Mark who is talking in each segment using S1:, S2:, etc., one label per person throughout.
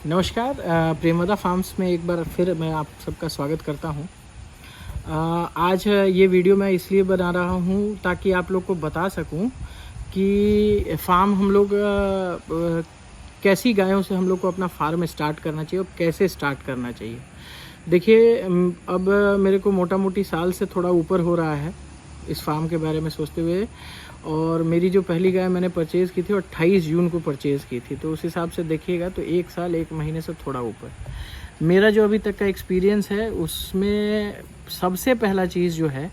S1: नमस्कार। प्रेमदा फार्म्स में एक बार फिर मैं आप सबका स्वागत करता हूं। आज ये वीडियो मैं इसलिए बना रहा हूं ताकि आप लोग को बता सकूं कि फार्म हम लोग कैसी गायों से हम लोग को अपना फार्म स्टार्ट करना चाहिए और कैसे स्टार्ट करना चाहिए। देखिए, अब मेरे को मोटा मोटी साल से थोड़ा ऊपर हो रहा है इस फार्म के बारे में सोचते हुए, और मेरी जो पहली गाय मैंने परचेज़ की थी वो 28 जून को परचेज़ की थी, तो उस हिसाब से देखिएगा तो 1 साल 1 महीने से थोड़ा ऊपर मेरा जो अभी तक का एक्सपीरियंस है उसमें सबसे पहला चीज़ जो है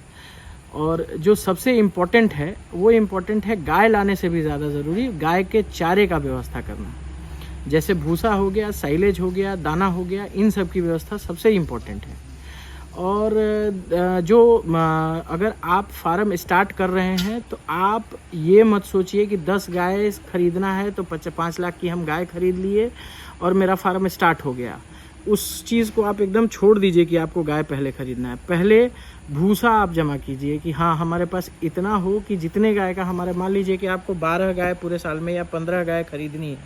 S1: और जो सबसे इम्पोर्टेंट है वो इम्पोर्टेंट है गाय लाने से भी ज़्यादा ज़रूरी गाय के चारे का व्यवस्था करना। जैसे भूसा हो गया, साइलेज हो गया, दाना हो गया, इन सब की व्यवस्था सबसे इम्पोर्टेंट है। और अगर आप फार्म स्टार्ट कर रहे हैं तो आप ये मत सोचिए कि 10 गाय ख़रीदना है तो 5 लाख की हम गाय ख़रीद लिए और मेरा फार्म स्टार्ट हो गया। उस चीज़ को आप एकदम छोड़ दीजिए कि आपको गाय पहले ख़रीदना है। पहले भूसा आप जमा कीजिए कि हाँ, हमारे पास इतना हो कि जितने गाय का हमारे, मान लीजिए कि आपको 12 गाय पूरे साल में या 15 गाय खरीदनी है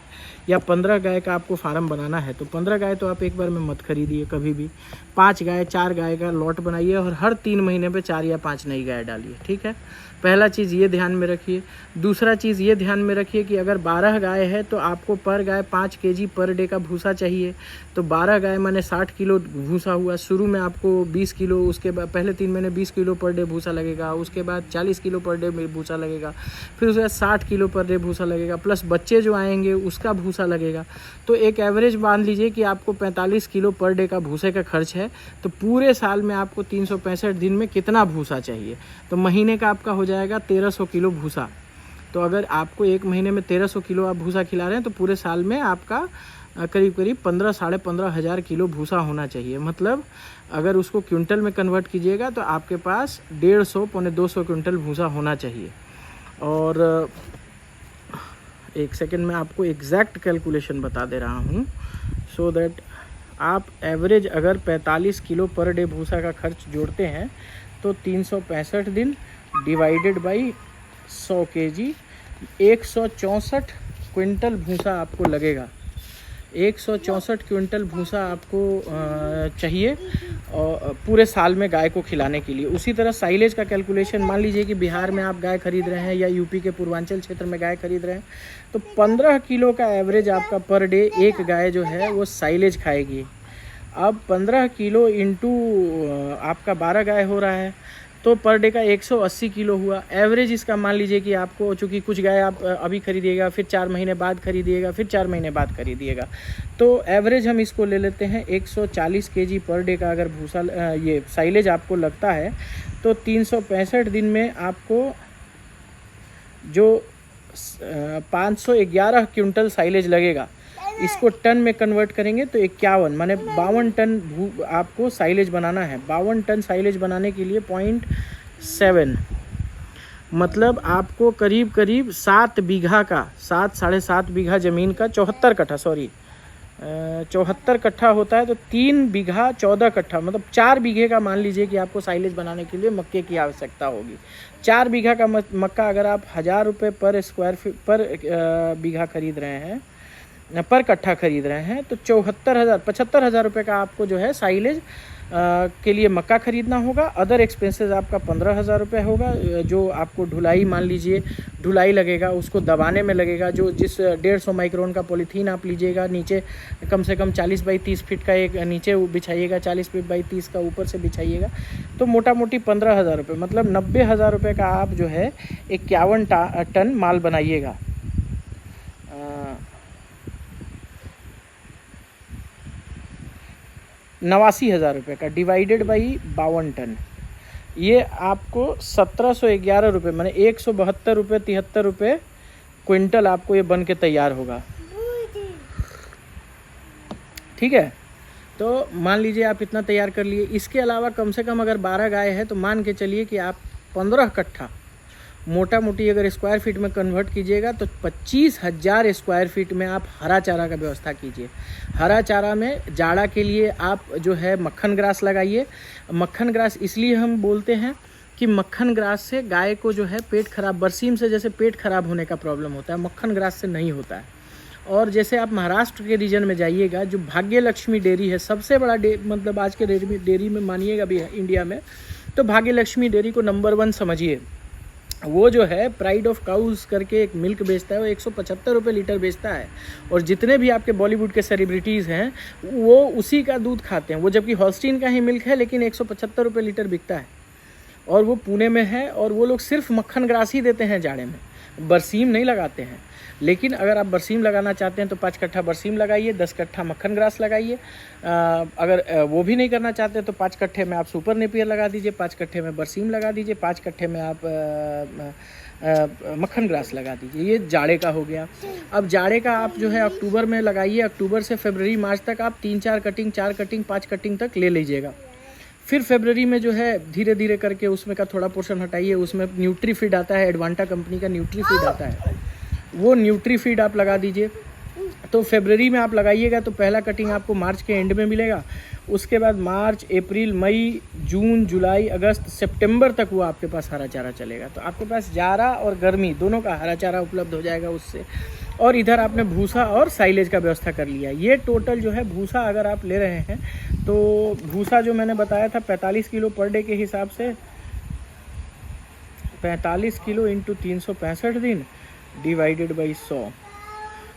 S1: या 15 गाय का आपको फार्म बनाना है, तो 15 गाय तो आप एक बार में मत खरीदिए कभी भी। 5 गाय 4 गाय का लॉट बनाइए और हर 3 महीने पे 4 या 5 नई गाय डालिए। ठीक है, पहला चीज़ ये ध्यान में रखिए। दूसरा चीज़ ये ध्यान में रखिए कि अगर 12 गाय है तो आपको पर गाय 5 केजी पर डे का भूसा चाहिए। तो 12 गाय माने 60 किलो भूसा हुआ। शुरू में आपको 20 किलो, उसके बाद पहले 3 महीने 20 किलो पर डे भूसा लगेगा, उसके बाद 40 किलो पर डे भूसा लगेगा, फिर उसके बाद 60 किलो पर डे भूसा लगेगा, प्लस बच्चे जो आएंगे उसका भूसा लगेगा। तो एक एवरेज मान लीजिए कि आपको 45 किलो पर डे का भूसे का खर्च है। तो पूरे साल में आपको 365 दिन में कितना भूसा चाहिए, तो महीने का आपका हो जाएगा 1300 किलो भूसा। तो अगर आपको एक महीने में 1300 किलो आप भूसा खिला रहे हैं तो पूरे साल में आपका करीब करीब 15 साढ़े 15 हज़ार किलो भूसा होना चाहिए। मतलब अगर उसको क्विंटल में कन्वर्ट कीजिएगा तो आपके पास 150 पौने 200 क्विंटल भूसा होना चाहिए। और एक सेकंड में आपको एग्जैक्ट कैलकुलेशन बता दे रहा हूँ सो दैट आप एवरेज अगर 45 किलो पर डे भूसा का खर्च जोड़ते हैं तो 365 दिन डिवाइडेड बाई 100 केजी 164 क्विंटल भूसा आपको लगेगा। 164 क्विंटल भूसा आपको चाहिए और पूरे साल में गाय को खिलाने के लिए। उसी तरह साइलेज का कैलकुलेशन, मान लीजिए कि बिहार में आप गाय खरीद रहे हैं या यूपी के पूर्वांचल क्षेत्र में गाय खरीद रहे हैं तो 15 किलो का एवरेज आपका पर डे एक गाय जो है वो साइलेज खाएगी। अब 15 किलो इंटू आपका 12 गाय हो रहा है तो पर डे का 180 किलो हुआ एवरेज। इसका मान लीजिए कि आपको, चूँकि कुछ गाय आप अभी खरीदिएगा, फिर 4 महीने बाद खरीदिएगा, फिर 4 महीने बाद खरीदिएगा, तो एवरेज हम इसको ले लेते हैं 140 केजी पर डे का अगर भूसा ये साइलेज आपको लगता है तो 365 दिन में आपको जो 511 क्विंटल साइलेज लगेगा, इसको टन में कन्वर्ट करेंगे तो 51 माने 52 टन आपको साइलेज बनाना है। 52 टन साइलेज बनाने के लिए 0.7 मतलब आपको करीब करीब 7 बीघा का, 7 साढ़े 7 बीघा ज़मीन का 74 कट्ठा, 74 कट्ठा होता है तो 3 बीघा 14 कट्ठा, मतलब 4 बीघे का मान लीजिए कि आपको साइलेज बनाने के लिए मक्के की आवश्यकता होगी। 4 बीघा का मक्का अगर आप 1000 रुपये पर स्क्वायर फीट पर बीघा खरीद रहे हैं, पर कट्ठा खरीद रहे हैं, तो 75,000 रुपये का आपको जो है साइलेज के लिए मक्का खरीदना होगा। अदर एक्सपेंसेस आपका 15,000 रुपये होगा। जो आपको ढुलाई, मान लीजिए ढुलाई लगेगा, उसको दबाने में लगेगा, जो जिस 150 माइक्रोन का पॉलीथीन आप लीजिएगा, नीचे कम से कम 40 बाई 30 फीट का एक नीचे बिछाइएगा, 40 फीट बाई 30 का ऊपर से बिछाइएगा, तो मोटा मोटी 15,000 रुपये, मतलब 90,000 रुपये का आप जो है 51 टन माल बनाइएगा। 89,000 रुपये का डिवाइडेड बाई 52 टन, ये आपको 1711 रुपये माने 172 रुपये 73 रुपये क्विंटल आपको ये बन के तैयार होगा। ठीक है, तो मान लीजिए आप इतना तैयार कर लिए। इसके अलावा कम से कम अगर 12 गाय है तो मान के चलिए कि आप 15 कट्ठा मोटा मोटी अगर स्क्वायर फीट में कन्वर्ट कीजिएगा तो 25,000 स्क्वायर फीट में आप हरा चारा का व्यवस्था कीजिए। हरा चारा में जाड़ा के लिए आप जो है मक्खन ग्रास लगाइए। मक्खन ग्रास इसलिए हम बोलते हैं कि मक्खन ग्रास से गाय को जो है पेट खराब, बरसीम से जैसे पेट खराब होने का प्रॉब्लम होता है, मक्खन ग्रास से नहीं होता है। और जैसे आप महाराष्ट्र के रीजन में जाइएगा, जो भाग्य लक्ष्मी डेयरी है, सबसे बड़ा मतलब आज के डेयरी में मानिएगा भी है इंडिया में, तो भाग्य लक्ष्मी डेयरी को नंबर 1 समझिए। वो जो है प्राइड ऑफ काउज करके एक मिल्क बेचता है, वो 175 रुपये लीटर बेचता है। और जितने भी आपके बॉलीवुड के सेलिब्रिटीज़ हैं वो उसी का दूध खाते हैं। वो जबकि हॉल्स्टीन का ही मिल्क है, लेकिन 175 रुपये लीटर बिकता है। और वो पुणे में है, और वो लोग सिर्फ मक्खन ग्रास ही देते हैं जाड़े में, बरसीम नहीं लगाते हैं। लेकिन अगर आप बरसीम लगाना चाहते हैं तो 5 कट्ठा बरसीम लगाइए, 10 कट्ठा मक्खन ग्रास लगाइए। अगर वो भी नहीं करना चाहते तो 5 कट्ठे में आप सुपर नेपियर लगा दीजिए, 5 कट्ठे में बरसीम लगा दीजिए, 5 कट्ठे में आप मक्खन ग्रास लगा दीजिए। ये जाड़े का हो गया। अब जाड़े का आप जो है अक्टूबर में लगाइए, अक्टूबर से फरवरी मार्च तक आप 3-4 कटिंग, 4 कटिंग, 5 कटिंग तक ले लीजिएगा। फिर फरवरी में जो है धीरे धीरे करके उसमें का थोड़ा पोर्शन हटाइए। उसमें न्यूट्रीफीड आता है, एडवांटा कंपनी का न्यूट्रीफीड आता है, वो न्यूट्रीफीड आप लगा दीजिए। तो फरवरी में आप लगाइएगा तो पहला कटिंग आपको मार्च के एंड में मिलेगा। उसके बाद मार्च, अप्रैल, मई, जून, जुलाई, अगस्त, सितंबर तक वो आपके पास हरा चारा चलेगा। तो आपके पास जाड़ा और गर्मी दोनों का हरा चारा उपलब्ध हो जाएगा उससे। और इधर आपने भूसा और साइलेज का व्यवस्था कर लिया। ये टोटल जो है भूसा अगर आप ले रहे हैं तो भूसा जो मैंने बताया था 45 किलो पर डे के हिसाब से, 45 किलो इंटू 365 दिन डिवाइडेड बाई 100,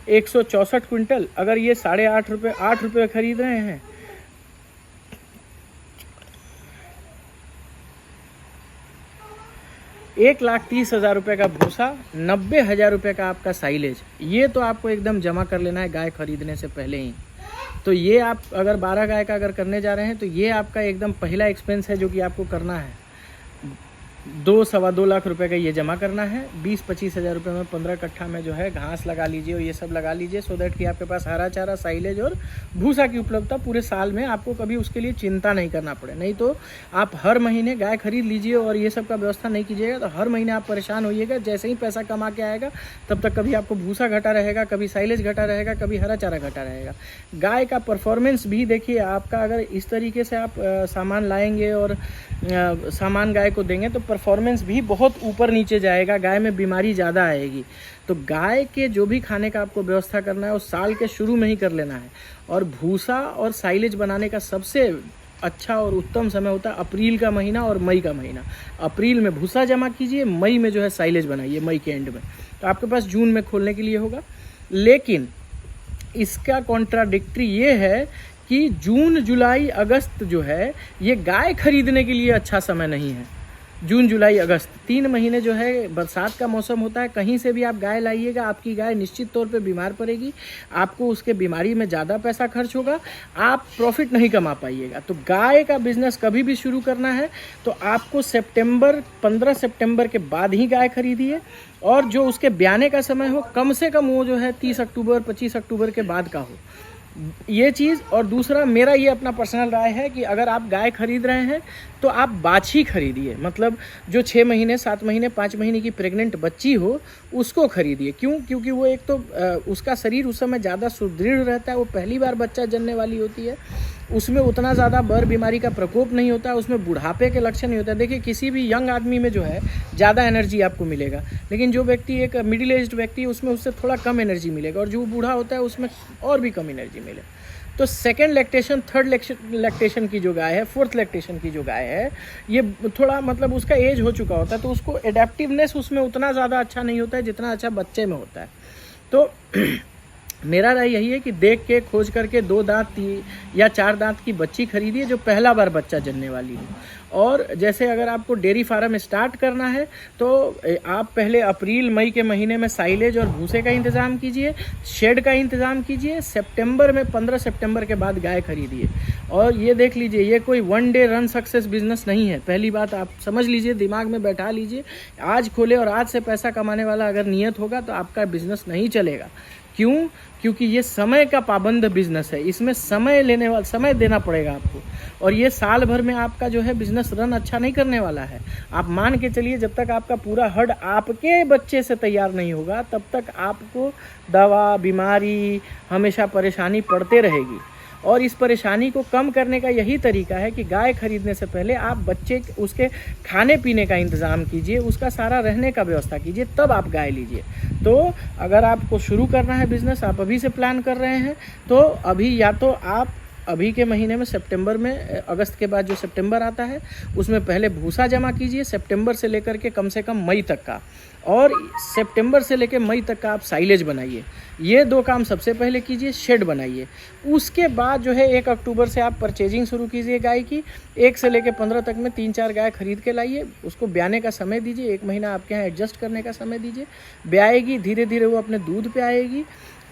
S1: 164 क्विंटल। अगर ये 8.5 रुपये, 8 रुपये खरीद रहे हैं, $1,30,000 रुपये का भूसा, 90,000 रुपये का आपका साइलेज। ये तो आपको एकदम जमा कर लेना है गाय खरीदने से पहले ही। तो ये आप अगर 12 गाय का अगर करने जा रहे हैं तो ये आपका एकदम पहला एक्सपेंस है जो कि आपको करना है। 2-2.25 लाख रुपए का ये जमा करना है। 20-25 हज़ार रुपये में 15 कट्ठा में जो है घास लगा लीजिए और ये सब लगा लीजिए, सो दैट कि आपके पास हरा चारा, साइलेज और भूसा की उपलब्धता पूरे साल में आपको कभी उसके लिए चिंता नहीं करना पड़े। नहीं तो आप हर महीने गाय खरीद लीजिए और ये सब का व्यवस्था नहीं कीजिएगा तो हर महीने आप परेशान होइएगा। जैसे ही पैसा कमा के आएगा तब तक कभी आपको भूसा घटा रहेगा, कभी साइलेज घटा रहेगा, कभी हरा चारा घटा रहेगा। गाय का परफॉर्मेंस भी देखिए आपका, अगर इस तरीके से आप सामान लाएंगे और सामान गाय को देंगे तो परफॉर्मेंस भी बहुत ऊपर नीचे जाएगा, गाय में बीमारी ज़्यादा आएगी। तो गाय के जो भी खाने का आपको व्यवस्था करना है वो साल के शुरू में ही कर लेना है। और भूसा और साइलेज बनाने का सबसे अच्छा और उत्तम समय होता है अप्रैल का महीना और मई का महीना। अप्रैल में भूसा जमा कीजिए, मई में जो है साइलेज बनाइए, मई के एंड में, तो आपके पास जून में खोलने के लिए होगा। लेकिन इसका कॉन्ट्राडिक्टरी ये है कि जून, जुलाई, अगस्त जो है ये गाय खरीदने के लिए अच्छा समय नहीं है। जून, जुलाई, अगस्त 3 महीने जो है बरसात का मौसम होता है। कहीं से भी आप गाय लाइएगा, आपकी गाय निश्चित तौर पे बीमार पड़ेगी, आपको उसके बीमारी में ज़्यादा पैसा खर्च होगा, आप प्रॉफिट नहीं कमा पाइएगा। तो गाय का बिजनेस कभी भी शुरू करना है तो आपको 15 सितंबर के बाद ही गाय खरीदिए। और जो उसके ब्याने का समय हो कम से कम वो जो है 30 अक्टूबर, 25 अक्टूबर के बाद का हो, ये चीज़। और दूसरा मेरा ये अपना पर्सनल राय है कि अगर आप गाय खरीद रहे हैं तो आप बाछी खरीदिए, मतलब जो 6 महीने, 7 महीने, 5 महीने की प्रेग्नेंट बच्ची हो उसको खरीदिए। क्यों? क्योंकि वो एक तो उसका शरीर उस समय ज़्यादा सुदृढ़ रहता है, वो पहली बार बच्चा जनने वाली होती है, उसमें उतना ज़्यादा बर बीमारी का प्रकोप नहीं होता है, उसमें बुढ़ापे के लक्षण नहीं होता है। देखिए किसी भी यंग आदमी में जो है ज़्यादा एनर्जी आपको मिलेगा, लेकिन जो व्यक्ति एक मिडिल एज्ड व्यक्ति है उसमें उससे थोड़ा कम एनर्जी मिलेगा, और जो बूढ़ा होता है उसमें और भी कम एनर्जी मिले। तो सेकेंड लैक्टेशन, थर्ड लैक्टेशन की जो गाय है, फोर्थ लैक्टेशन की जो गाय है, ये थोड़ा मतलब उसका एज हो चुका होता है तो उसको एडेप्टिवनेस उसमें उतना ज़्यादा अच्छा नहीं होता है जितना अच्छा बच्चे में होता है। तो मेरा राय यही है कि देख के खोज करके 2 दांत या 4 दांत की बच्ची खरीदिए जो पहला बार बच्चा जनने वाली हो। और जैसे अगर आपको डेयरी फार्म स्टार्ट करना है तो आप पहले अप्रैल, मई के महीने में साइलेज और भूसे का इंतज़ाम कीजिए, शेड का इंतज़ाम कीजिए। सितंबर में 15 सितंबर के बाद गाय खरीदिए। और ये देख लीजिए, ये कोई 1 डे रन सक्सेस बिजनेस नहीं है। पहली बात आप समझ लीजिए, दिमाग में बैठा लीजिए, आज खोले और आज से पैसा कमाने वाला अगर नियत होगा तो आपका बिजनेस नहीं चलेगा। क्यों? क्योंकि ये समय का पाबंद बिजनेस है, इसमें समय देना पड़ेगा आपको। और ये साल भर में आपका जो है बिजनेस रन अच्छा नहीं करने वाला है। आप मान के चलिए जब तक आपका पूरा हर्ड आपके बच्चे से तैयार नहीं होगा तब तक आपको दवा, बीमारी, हमेशा परेशानी पड़ते रहेगी। और इस परेशानी को कम करने का यही तरीका है कि गाय खरीदने से पहले आप बच्चे उसके खाने पीने का इंतज़ाम कीजिए, उसका सारा रहने का व्यवस्था कीजिए, तब आप गाय लीजिए। तो अगर आपको शुरू करना है बिज़नेस, आप अभी से प्लान कर रहे हैं, तो अभी या तो आप अभी के महीने में सितंबर में, अगस्त के बाद जो सितंबर आता है उसमें पहले भूसा जमा कीजिए, सितंबर से लेकर के कम से कम मई तक का, और सितंबर से लेकर मई तक का आप साइलेज बनाइए। ये 2 काम सबसे पहले कीजिए, शेड बनाइए। उसके बाद जो है 1 अक्टूबर से आप परचेजिंग शुरू कीजिए गाय की। 1 से लेकर 15 तक में 3-4 गाय खरीद के लाइए, उसको ब्याने का समय दीजिए, 1 महीना आपके यहाँ एडजस्ट करने का समय दीजिए। ब्याएगी, धीरे धीरे वो अपने दूध पे आएगी।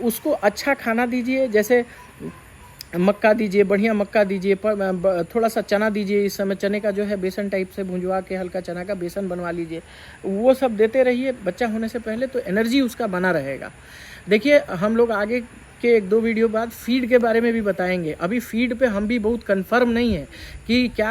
S1: उसको अच्छा खाना दीजिए, जैसे मक्का दीजिए, बढ़िया मक्का दीजिए, थोड़ा सा चना दीजिए। इस समय चने का जो है बेसन टाइप से भुंजवा के हल्का चना का बेसन बनवा लीजिए, वो सब देते रहिए बच्चा होने से पहले, तो एनर्जी उसका बना रहेगा। देखिए, हम लोग आगे के 1-2 वीडियो बाद फीड के बारे में भी बताएंगे। अभी फीड पे हम भी बहुत कंफर्म नहीं है कि क्या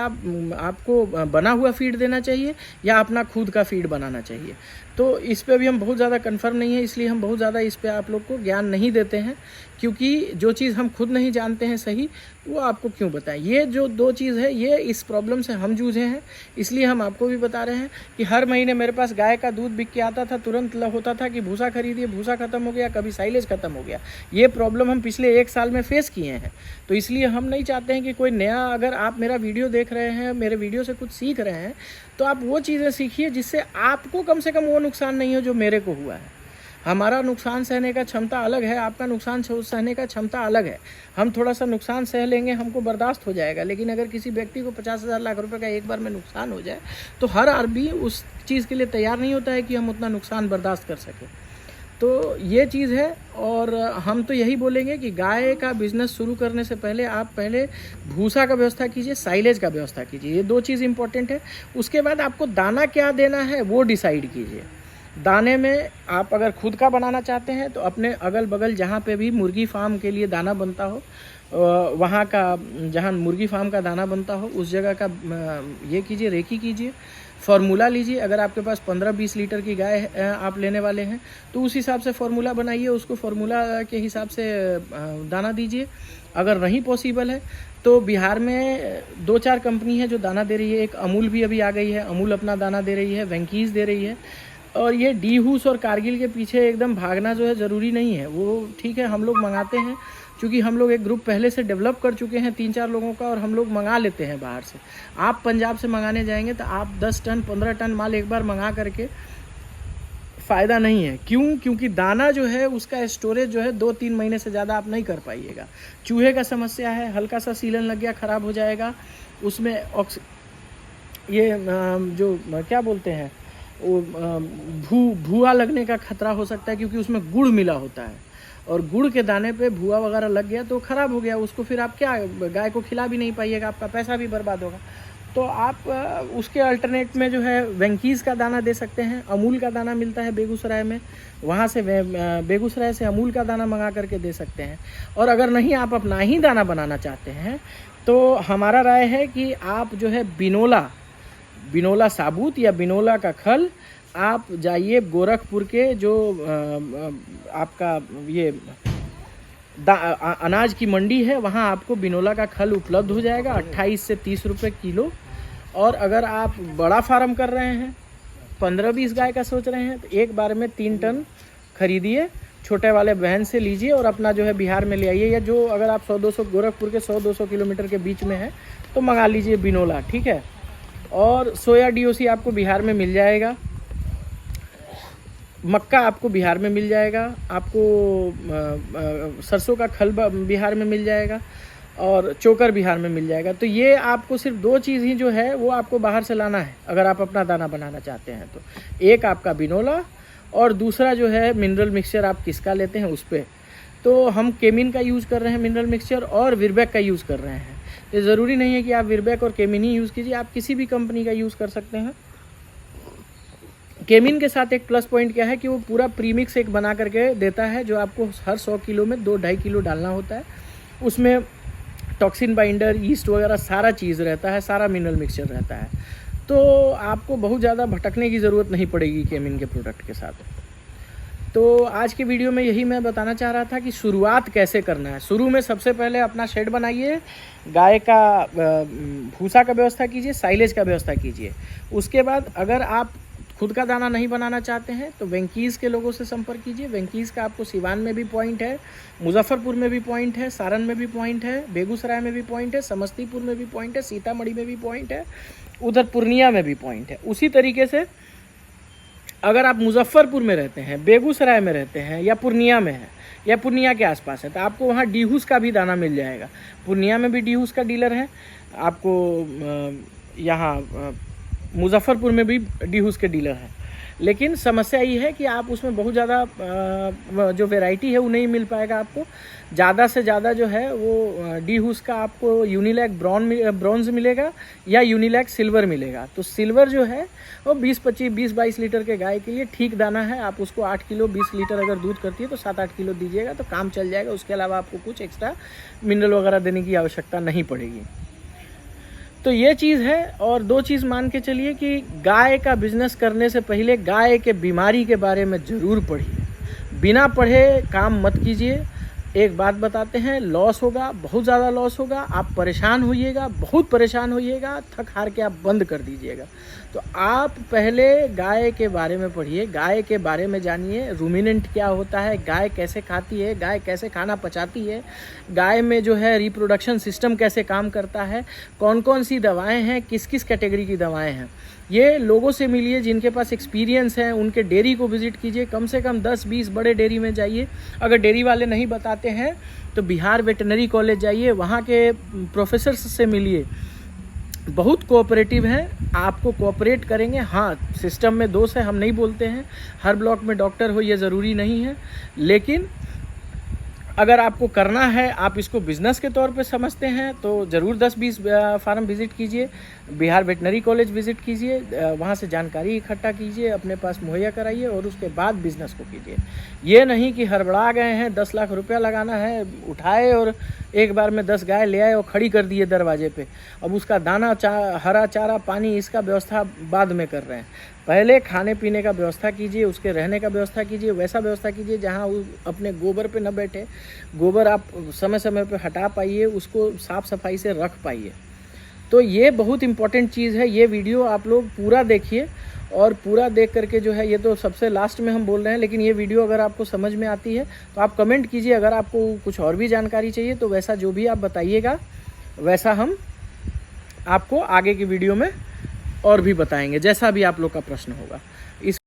S1: आपको बना हुआ फीड देना चाहिए या अपना खुद का फीड बनाना चाहिए। तो इस पे भी हम बहुत ज़्यादा कंफर्म नहीं है, इसलिए हम बहुत ज़्यादा इस पे आप लोग को ज्ञान नहीं देते हैं, क्योंकि जो चीज़ हम खुद नहीं जानते हैं सही, वो आपको क्यों बताएं। ये जो 2 चीज़ है, ये इस प्रॉब्लम से हम जूझे हैं, इसलिए हम आपको भी बता रहे हैं कि हर महीने मेरे पास गाय का दूध बिक के आता था, तुरंत होता था कि भूसा खरीदिए, भूसा ख़त्म हो गया, कभी साइलेज ख़त्म हो गया। ये प्रॉब्लम हम पिछले 1 साल में फेस किए हैं। तो इसलिए हम नहीं चाहते हैं कि कोई नया, अगर आप मेरा वीडियो देख रहे हैं, मेरे वीडियो से कुछ सीख रहे हैं, तो आप वो चीज़ें सीखिए जिससे आपको कम से कम वो नुकसान नहीं हो जो मेरे को हुआ है। हमारा नुकसान सहने का क्षमता अलग है, आपका नुकसान सहने का क्षमता अलग है। हम थोड़ा सा नुकसान सह लेंगे, हमको बर्दाश्त हो जाएगा, लेकिन अगर किसी व्यक्ति को 50,000 लाख रुपए का एक बार में नुकसान हो जाए, तो हर आदमी उस चीज़ के लिए तैयार नहीं होता है कि हम उतना नुकसान बर्दाश्त कर सकें। तो ये चीज़ है, और हम तो यही बोलेंगे कि गाय का बिज़नेस शुरू करने से पहले आप पहले भूसा का व्यवस्था कीजिए, साइलेज का व्यवस्था कीजिए। ये 2 चीज़ इंपॉर्टेंट है। उसके बाद आपको दाना क्या देना है वो डिसाइड कीजिए। दाने में आप अगर खुद का बनाना चाहते हैं तो अपने अगल बगल जहाँ पे भी मुर्गी फार्म के लिए दाना बनता हो, वहाँ का, जहाँ मुर्गी फार्म का दाना बनता हो, उस जगह का ये कीजिए, रेकी कीजिए, फार्मूला लीजिए। अगर आपके पास 15-20 लीटर की गाय आप लेने वाले हैं तो उस हिसाब से फार्मूला बनाइए, उसको फार्मूला के हिसाब से दाना दीजिए। अगर नहीं पॉसिबल है तो बिहार में 2-4 कंपनी है जो दाना दे रही है। एक अमूल भी अभी आ गई है, अमूल अपना दाना दे रही है, वेंकीज़ दे रही है। और ये डी हूस और कारगिल के पीछे एकदम भागना जो है ज़रूरी नहीं है, वो ठीक है, हम लोग मंगाते हैं, क्योंकि हम लोग एक ग्रुप पहले से डेवलप कर चुके हैं 3-4 लोगों का, और हम लोग मंगा लेते हैं बाहर से। आप पंजाब से मंगाने जाएंगे तो आप 10 टन 15 टन माल एक बार मंगा करके फ़ायदा नहीं है। क्यों? क्योंकि दाना जो है उसका स्टोरेज जो है 2-3 महीने से ज़्यादा आप नहीं कर पाइएगा। चूहे का समस्या है, हल्का सा सीलन लग गया ख़राब हो जाएगा, उसमें ये जो क्या बोलते हैं वो भूआ लगने का खतरा हो सकता है, क्योंकि उसमें गुड़ मिला होता है, और गुड़ के दाने पे भूआ वगैरह लग गया तो ख़राब हो गया। उसको फिर आप क्या गाय को खिला भी नहीं पाइएगा, आपका पैसा भी बर्बाद होगा। तो आप उसके अल्टरनेट में जो है वेंकीज़ का दाना दे सकते हैं। अमूल का दाना मिलता है बेगूसराय में, वहाँ से बेगूसराय से अमूल का दाना मंगा करके दे सकते हैं। और अगर नहीं, आप अपना ही दाना बनाना चाहते हैं, तो हमारा राय है कि आप जो है बिनोला साबुत या बिनोला का खल, आप जाइए गोरखपुर के जो आपका ये अनाज की मंडी है, वहाँ आपको बिनोला का खल उपलब्ध हो जाएगा 28 से 30 रुपये किलो। और अगर आप बड़ा फार्म कर रहे हैं, 15-20 गाय का सोच रहे हैं, तो एक बार में 3 टन खरीदिए, छोटे वाले बहन से लीजिए और अपना जो है बिहार में ले आइए, या जो अगर आप 100-200 गोरखपुर के 100-200 किलोमीटर के बीच में है तो मंगा लीजिए बिनोला, ठीक है। और सोया DOC आपको बिहार में मिल जाएगा, मक्का आपको बिहार में मिल जाएगा, आपको सरसों का खल बिहार में मिल जाएगा, और चोकर बिहार में मिल जाएगा। तो ये आपको सिर्फ 2 चीज़ ही जो है वो आपको बाहर से लाना है अगर आप अपना दाना बनाना चाहते हैं तो। एक आपका बिनोला, और दूसरा जो है मिनरल मिक्सचर आप किसका लेते हैं उस पर। तो हम केमिन का यूज़ कर रहे हैं मिनरल मिक्सचर, और विरबैक का यूज़ कर रहे हैं। ये ज़रूरी नहीं है कि आप विरबैक और केमिन ही यूज़ कीजिए, आप किसी भी कंपनी का यूज़ कर सकते हैं। केमिन के साथ एक प्लस पॉइंट क्या है कि वो पूरा प्रीमिक्स एक बना करके देता है, जो आपको हर 100 किलो में 2-2.5 किलो डालना होता है। उसमें टॉक्सिन बाइंडर, ईस्ट वगैरह सारा चीज़ रहता है, सारा मिनरल मिक्सचर रहता है। तो आपको बहुत ज़्यादा भटकने की ज़रूरत नहीं पड़ेगी केमिन के प्रोडक्ट के साथ। तो आज के वीडियो में यही मैं बताना चाह रहा था कि शुरुआत कैसे करना है। शुरू में सबसे पहले अपना शेड बनाइए, गाय का भूसा का व्यवस्था कीजिए, साइलेज का व्यवस्था कीजिए। उसके बाद अगर आप खुद का दाना नहीं बनाना चाहते हैं तो वेंकीज़ के लोगों से संपर्क कीजिए। वेंकीज़ का आपको सिवान में भी पॉइंट है, मुजफ्फरपुर में भी पॉइंट है, सारण में भी पॉइंट है, बेगूसराय में भी पॉइंट है, समस्तीपुर में भी पॉइंट है, सीतामढ़ी में भी पॉइंट है, उधर पूर्णिया में भी पॉइंट है। उसी तरीके से अगर आप मुजफ्फरपुर में रहते हैं, बेगूसराय में रहते हैं या पूर्णिया में है या पूर्णिया के आसपास है तो आपको वहाँ डीहूस का भी दाना मिल जाएगा। पूर्णिया में भी डीहूस का डीलर है, आपको यहाँ मुजफ्फरपुर में भी डीहूस के डीलर हैं। लेकिन समस्या ये है कि आप उसमें बहुत ज़्यादा जो वैरायटी है वो नहीं मिल पाएगा आपको। ज़्यादा से ज़्यादा जो है वो डीहूस का आपको यूनिलैक ब्रॉन्ज मिलेगा या यूनिलैक सिल्वर मिलेगा। तो सिल्वर जो है वो 20-22 लीटर के गाय के लिए ठीक दाना है। आप उसको 8 किलो 20 लीटर अगर दूध करती है तो 7-8 किलो दीजिएगा तो काम चल जाएगा। उसके अलावा आपको कुछ एक्स्ट्रा मिनरल वगैरह देने की आवश्यकता नहीं पड़ेगी। तो ये चीज़ है। और दो चीज़ मान के चलिए कि गाय का बिजनेस करने से पहले गाय के बीमारी के बारे में ज़रूर पढ़िए। बिना पढ़े काम मत कीजिए। एक बात बताते हैं, लॉस होगा, बहुत ज़्यादा लॉस होगा, आप परेशान होइएगा, बहुत परेशान होइएगा, थक हार के आप बंद कर दीजिएगा। तो आप पहले गाय के बारे में पढ़िए, गाय के बारे में जानिए, रूमिनेंट क्या होता है, गाय कैसे खाती है, गाय कैसे खाना पचाती है, गाय में जो है रिप्रोडक्शन सिस्टम कैसे काम करता है, कौन कौन सी दवाएं हैं, किस किस कैटेगरी की दवाएं हैं। ये लोगों से मिलिए जिनके पास एक्सपीरियंस है, उनके डेयरी को विज़िट कीजिए। कम से कम 10-20 बड़े डेयरी में जाइए। अगर डेयरी वाले नहीं बताते हैं तो बिहार वेटनरी कॉलेज जाइए, वहाँ के प्रोफेसर्स से मिलिए, बहुत कोऑपरेटिव हैं, आपको कोऑपरेट करेंगे। हाँ, सिस्टम में दोष है, हम नहीं बोलते हैं, हर ब्लॉक में डॉक्टर हो ये ज़रूरी नहीं है। लेकिन अगर आपको करना है, आप इसको बिज़नेस के तौर पे समझते हैं तो ज़रूर 10-20 फार्म विज़िट कीजिए, बिहार वेटनरी कॉलेज विज़िट कीजिए, वहाँ से जानकारी इकट्ठा कीजिए, अपने पास मुहैया कराइए और उसके बाद बिज़नेस को कीजिए। ये नहीं कि हड़बड़ा गए हैं, 10 लाख रुपया लगाना है, उठाए और एक बार में 10 गाय ले आए और खड़ी कर दिए दरवाजे पे। अब उसका दाना हरा चारा पानी इसका व्यवस्था बाद में कर रहे हैं। पहले खाने पीने का व्यवस्था कीजिए, उसके रहने का व्यवस्था कीजिए, वैसा व्यवस्था कीजिए जहाँ वो अपने गोबर पे न बैठे। गोबर आप समय समय पे हटा पाइए, उसको साफ़ सफाई से रख पाइए। तो ये बहुत इम्पॉर्टेंट चीज़ है। ये वीडियो आप लोग पूरा देखिए और पूरा देख करके जो है, ये तो सबसे लास्ट में हम बोल रहे हैं, लेकिन ये वीडियो अगर आपको समझ में आती है तो आप कमेंट कीजिए। अगर आपको कुछ और भी जानकारी चाहिए तो वैसा जो भी आप बताइएगा वैसा हम आपको आगे की वीडियो में और भी बताएंगे, जैसा भी आप लोग का प्रश्न होगा। इस